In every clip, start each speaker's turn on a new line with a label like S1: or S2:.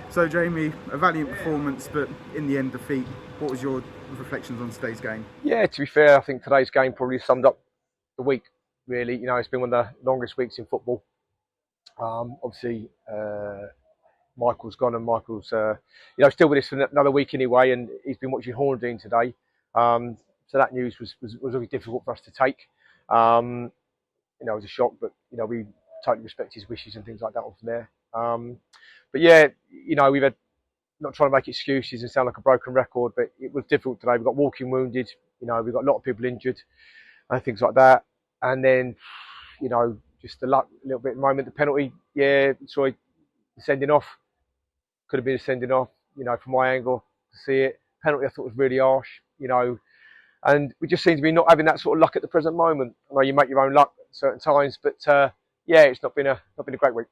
S1: So Jamie, a valiant performance, but in the end defeat. What was your reflections on today's game?
S2: Yeah, to be fair, I think today's game probably summed up the week. Really, it's been one of the longest weeks in football. Obviously, Michael's gone, and Michael's still with us for another week anyway, and he's been watching Horndean today. So that news was really difficult for us to take. It was a shock, but we totally respect his wishes and things like that from there. But yeah, we've had, not trying to make excuses and sound like a broken record, but it was difficult today. We got walking wounded, we've got a lot of people injured and things like that. And then, just the luck a little bit at the moment. The penalty, sorry, the sending off could have been a sending off, from my angle to see it. Penalty I thought was really harsh, and we just seem to be not having that sort of luck at the present moment. I know you make your own luck at certain times, but it's not been a great week.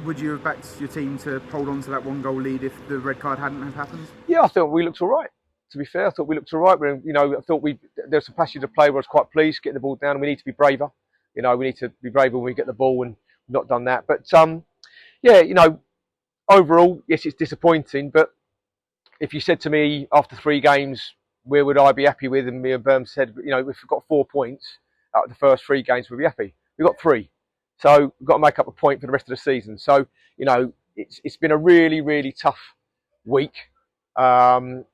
S1: Would you have backed your team to hold on to that 1-goal lead if the red card hadn't have happened?
S2: Yeah, I thought we looked all right. To be fair, I thought we looked all right. I thought there's some passage of play where I was quite pleased getting the ball down. We need to be braver. We need to be braver when we get the ball, and we've not done that. But overall, yes, it's disappointing. But if you said to me after 3 games, where would I be happy with? And me and Berm said, if we've got 4 points out of the first 3 games, we'll be happy. We've got 3. So we've got to make up a point for the rest of the season. So, it's been a really, really tough week. And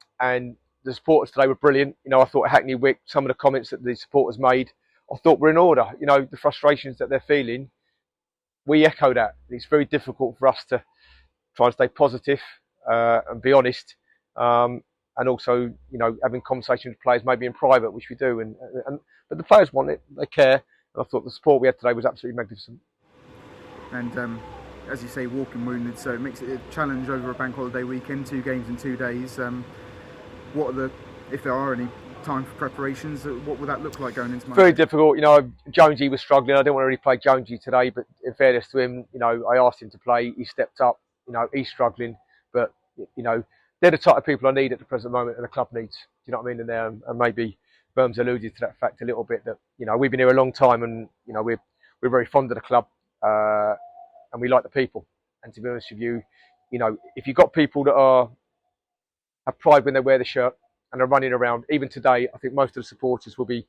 S2: the supporters today were brilliant. I thought Hackney Wick, some of the comments that the supporters made, I thought were in order. The frustrations that they're feeling, we echo that. It's very difficult for us to try and stay positive and be honest. And also, having conversations with players maybe in private, which we do. But the players want it, they care. And I thought the support we had today was absolutely magnificent.
S1: And as you say, walking wounded, so it makes it a challenge over a bank holiday weekend, 2 games in 2 days. What are if there are any time for preparations, what would that look like going into Monday?
S2: Very difficult. Jonesy was struggling. I didn't want to really play Jonesy today, but in fairness to him, I asked him to play. He stepped up. He's struggling, but they're the type of people I need at the present moment, and the club needs. Do you know what I mean? And maybe Berm's alluded to that fact a little bit, that we've been here a long time, and we're very fond of the club, and we like the people. And to be honest with you, if you've got people that have pride when they wear the shirt and are running around, even today, I think most of the supporters will be,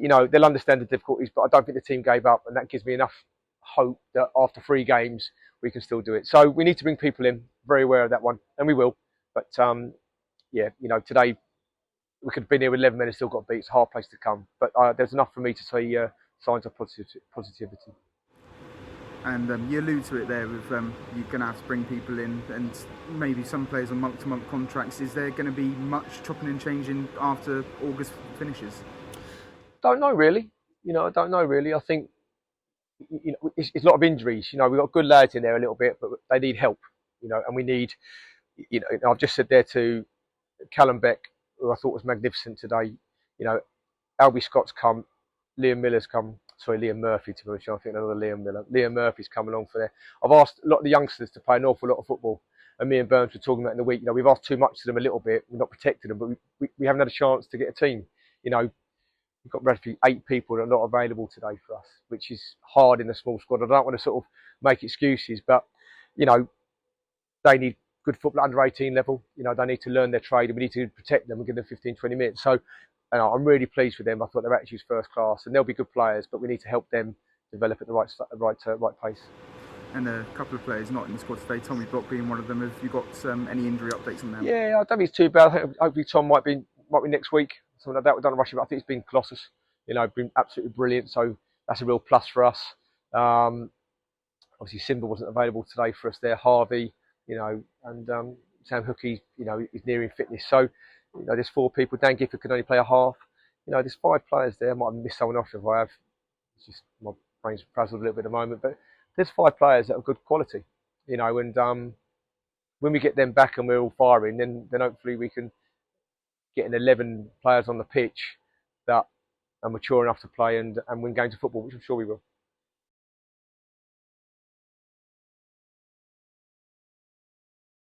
S2: they'll understand the difficulties, but I don't think the team gave up, and that gives me enough hope that after 3 games we can still do it. So we need to bring people in. Very aware of that one, and we will. But today we could have been here with 11 men and still got beat. It's a hard place to come, but there's enough for me to see signs of positivity.
S1: And you allude to it there with you're going to have to bring people in, and maybe some players on month-to-month contracts. Is there going to be much chopping and changing after August finishes?
S2: Don't know really. I don't know really. I think it's a lot of injuries. We've got good lads in there a little bit, but they need help. And we need. I've just said there to Callum Beck, who I thought was magnificent today. Albie Scott's come, Liam Murphy, to be honest. I think another Liam Murphy's come along for there. I've asked a lot of the youngsters to play an awful lot of football, and me and Burns were talking about in the week. We've asked too much to them a little bit. We're not protecting them, but we haven't had a chance to get a team. We've got roughly 8 people that are not available today for us, which is hard in a small squad. I don't want to sort of make excuses, but they need good football under 18 level. They need to learn their trade, and we need to protect them and give them 15, 20 minutes. So I'm really pleased with them. I thought their attitude's first class, and they'll be good players, but we need to help them develop at the right pace.
S1: And a couple of players not in the squad today, Tommy Block being one of them. Have you got any injury updates on them?
S2: Yeah, I don't think it's too bad. Hopefully Tom might be next week, something like that. We don't rush him. I think it's been Colossus. Been absolutely brilliant. So that's a real plus for us. Obviously Simba wasn't available today for us there. Harvey, and Sam Hookey, is nearing fitness. So, there's 4 people. Dan Gifford can only play a half. There's 5 players there. I might have missed someone off if I have. It's just my brain's frazzled a little bit at the moment. But there's 5 players that are good quality. And when we get them back and we're all firing, then hopefully we can get an 11 players on the pitch that are mature enough to play and win games of football, which I'm sure we will.